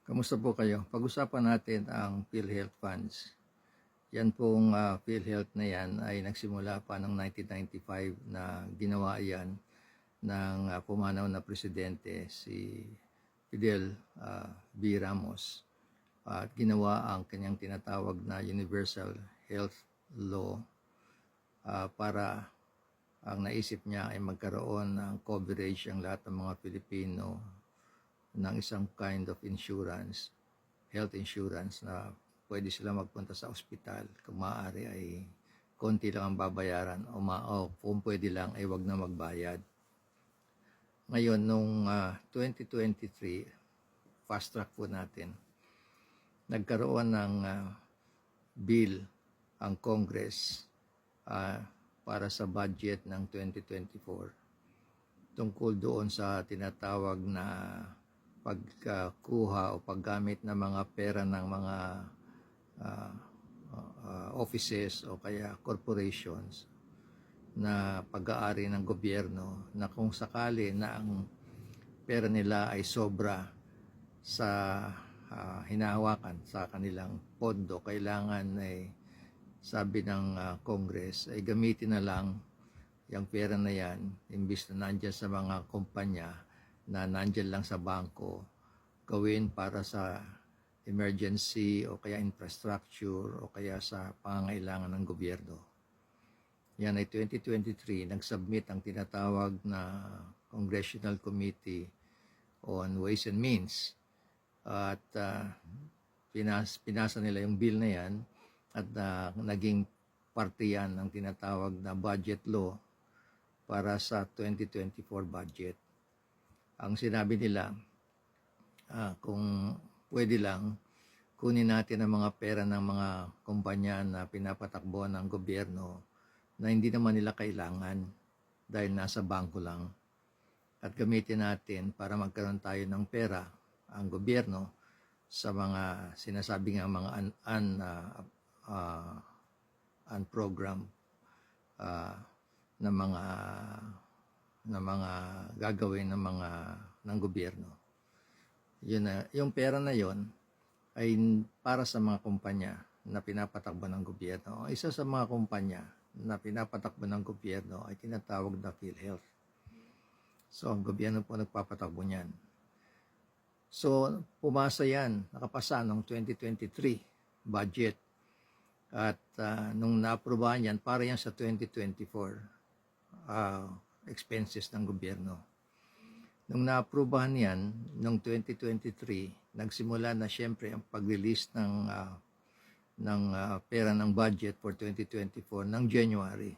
Kamusta po kayo? Pag-usapan natin ang PhilHealth Funds. Yan pong PhilHealth na yan ay nagsimula pa noong 1995 na ginawa yan ng pumanaw na presidente si Fidel B. Ramos. At ginawa ang kanyang tinatawag na Universal Health Law para ang naisip niya ay magkaroon ng coverage ang lahat ng mga Pilipino ng isang kind of insurance, health insurance na pwede sila magpunta sa ospital. Kung maaari ay konti lang ang babayaran o kung pwede lang ay wag na magbayad. Ngayon, nung 2023, fast track po natin, nagkaroon ng bill ang Congress para sa budget ng 2024 tungkol doon sa tinatawag na pagkuha o paggamit ng mga pera ng mga offices o kaya corporations na pag-aari ng gobyerno na kung sakali na ang pera nila ay sobra sa hinahawakan sa kanilang pondo, kailangan ay sabi ng Congress ay gamitin na lang yung pera na yan imbis na nandyan sa mga kumpanya na nandyan lang sa bangko, gawin para sa emergency o kaya infrastructure o kaya sa pangangailangan ng gobyerno. Yan ay 2023, nag-submit ang tinatawag na Congressional Committee on Ways and Means at pinasa nila yung bill na yan at naging parte yan ng tinatawag na budget law para sa 2024 budget. Ang sinabi nila, kung pwede lang, kunin natin ang mga pera ng mga kumpanya na pinapatakbo ng gobyerno na hindi naman nila kailangan dahil nasa bangko lang at gamitin natin para magkaroon tayo ng pera ang gobyerno sa mga sinasabi ng mga unprogram na mga gagawin ng gobyerno. Yun na, yung pera na yon ay para sa mga kumpanya na pinapatakbo ng gobyerno. Isa sa mga kumpanya na pinapatakbo ng gobyerno ay tinatawag na PhilHealth. So, ang gobyerno po nagpapatakbo niyan. So, pumasa yan, nakapasa noong 2023 budget. At nung na-aprobahan yan, para yan sa 2024 expenses ng gobyerno. Nung na-aprobahan yan, noong 2023, nagsimula na siyempre ang pag-release ng pera ng budget for 2024 ng January.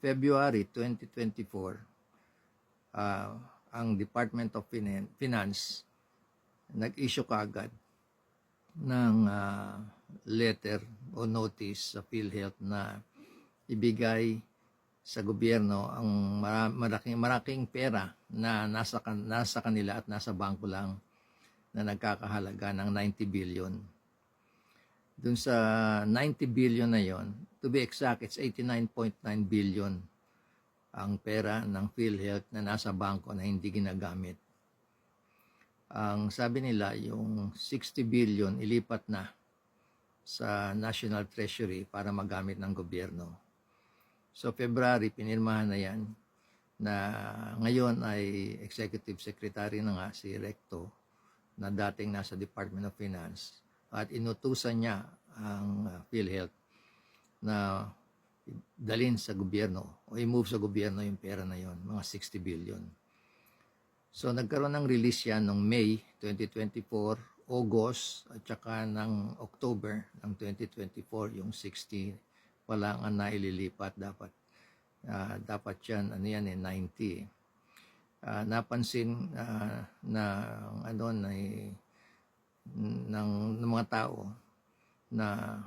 February 2024, ang Department of Finance nag-issue kaagad ng letter o notice sa PhilHealth na ibigay sa gobyerno ang malaking pera na nasa kanila at nasa bangko lang na nagkakahalaga ng 90 billion. Dun sa 90 billion na yon, to be exact, it's 89.9 billion ang pera ng PhilHealth na nasa bangko na hindi ginagamit. Ang sabi nila, yung 60 billion ilipat na sa National Treasury para magamit ng gobyerno. So February, pinirmahan na yan na ngayon ay Executive Secretary na nga si Recto na dating nasa Department of Finance at inutusan niya ang PhilHealth na dalhin sa gobyerno o i-move sa gobyerno yung pera na yon, mga 60 billion. So nagkaroon ng release yan noong May 2024, August at saka ng October ng 2024, yung 60 pa lang ang naililipat dapat. Dapat yan, 90. Napansin ng mga tao na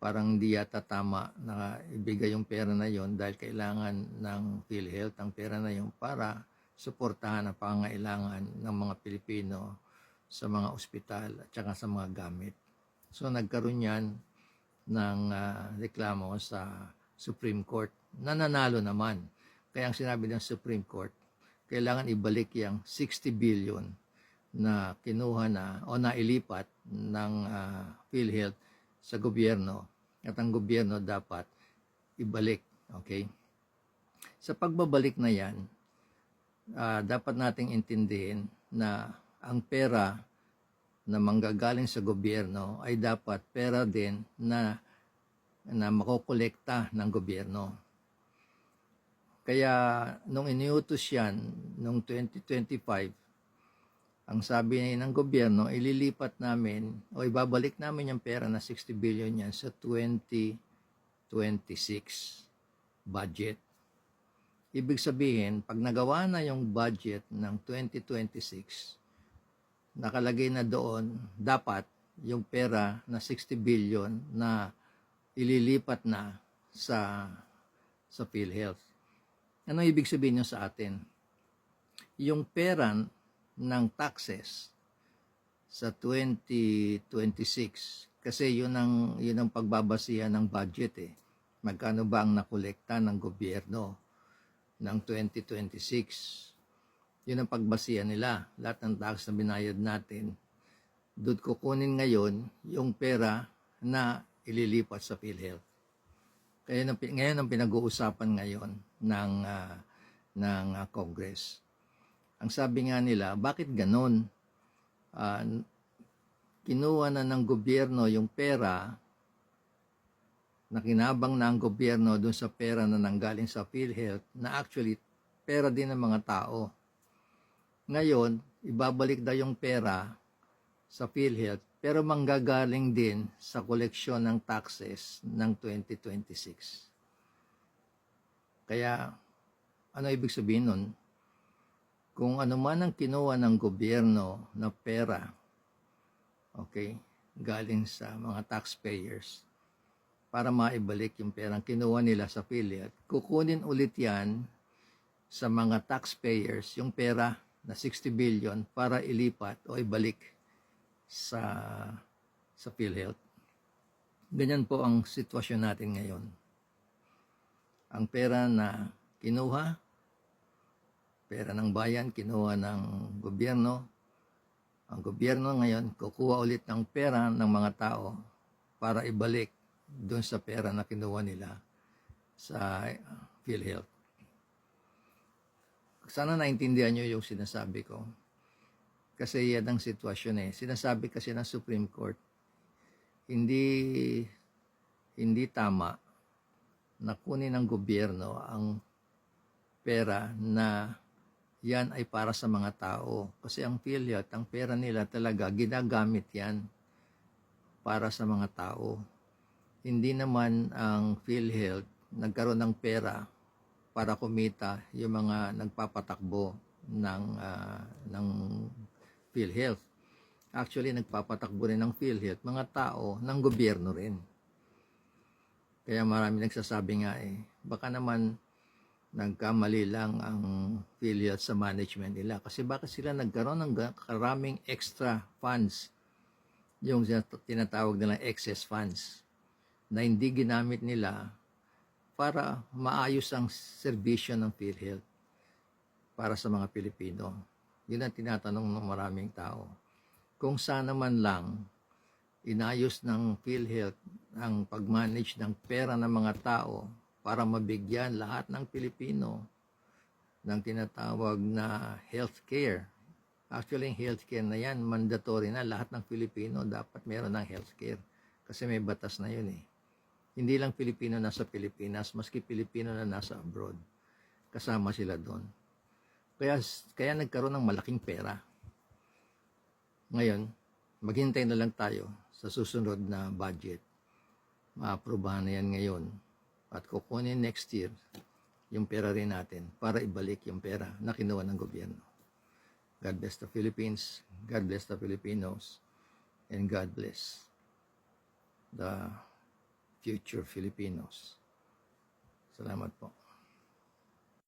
parang di yata tama na ibigay yung pera na yon dahil kailangan ng PhilHealth ang pera na yon para suportahan ang pangangailangan ng mga Pilipino sa mga ospital at saka sa mga gamit. So nagkaroon yan ng reklamo sa Supreme Court na nanalo naman. Kaya ang sinabi ng Supreme Court, kailangan ibalik yung 60 billion na kinuha na o nailipat ng PhilHealth sa gobyerno at ang gobyerno dapat ibalik. Okay? Sa pagbabalik na yan, dapat nating intindihin na ang pera na manggagaling sa gobyerno ay dapat pera din na makokolekta ng gobyerno. Kaya nung iniutos yan, nung 2025, ang sabi ng gobyerno, ililipat namin o ibabalik namin yung pera na 60 billion yan sa 2026 budget. Ibig sabihin, pag nagawa na yung budget ng 2026, nakalagay na doon, dapat yung pera na 60 billion na ililipat na sa PhilHealth. Ano ibig sabihin nyo sa atin? Yung pera ng taxes sa 2026, kasi yun ang pagbabasihan ng budget eh. Magkano ba ang nakolekta ng gobyerno ng 2026? Yun ang pagbasihan nila. Lahat ng tax na binayad natin, doon kukunin ngayon yung pera na ililipat sa PhilHealth. Kaya ngayon ang pinag-uusapan ngayon ng Congress. Ang sabi nga nila, bakit ganon? Kinuha na ng gobyerno yung pera, nakinabang na ang gobyerno dun sa pera na nanggaling sa PhilHealth, na actually pera din ng mga tao. Ngayon, ibabalik daw yung pera sa PhilHealth, pero manggagaling din sa koleksyon ng taxes ng 2026. Kaya, ano ibig sabihin nun? Kung ano man ang kinuha ng gobyerno na pera, okay, galing sa mga taxpayers, para maibalik yung perang kinuha nila sa PhilHealth, kukunin ulit yan sa mga taxpayers, yung pera na 60 billion para ilipat o ibalik sa PhilHealth. Ganyan po ang sitwasyon natin ngayon. Ang pera na kinuha, pera ng bayan, kinuha ng gobyerno, ang gobyerno ngayon kukuha ulit ng pera ng mga tao para ibalik doon sa pera na kinuha nila sa PhilHealth. Sana naintindihan nyo yung sinasabi ko. Kasi yan ang sitwasyon eh. Sinasabi kasi ng Supreme Court, hindi tama na kunin ng gobyerno ang pera na yan ay para sa mga tao. Kasi ang PhilHealth, ang pera nila talaga, ginagamit yan para sa mga tao. Hindi naman ang PhilHealth nagkaroon ng pera para kumita yung mga nagpapatakbo ng PhilHealth. Actually, nagpapatakbo rin ng PhilHealth mga tao ng gobyerno rin. Kaya marami nagsasabi nga baka naman nagkamali lang ang PhilHealth sa management nila. Kasi bakit sila nagkaroon ng karaming extra funds, yung tinatawag nilang excess funds, na hindi ginamit nila para maayos ang serbisyo ng PhilHealth para sa mga Pilipino. Yun ang tinatanong ng maraming tao. Kung sana man lang inayos ng PhilHealth ang pag-manage ng pera ng mga tao para mabigyan lahat ng Pilipino ng tinatawag na healthcare. Actually, yung healthcare na yan, mandatory na. Lahat ng Pilipino dapat meron ng healthcare. Kasi may batas na yun eh. Hindi lang Pilipino nasa Pilipinas, maski Pilipino na nasa abroad. Kasama sila doon. Kaya nagkaroon ng malaking pera. Ngayon, maghintay na lang tayo sa susunod na budget. Maaprubahan na yan ngayon. At kukunin next year yung pera rin natin para ibalik yung pera na kinuha ng gobyerno. God bless the Philippines, God bless the Filipinos, and God bless the future Filipinos. Salamat po.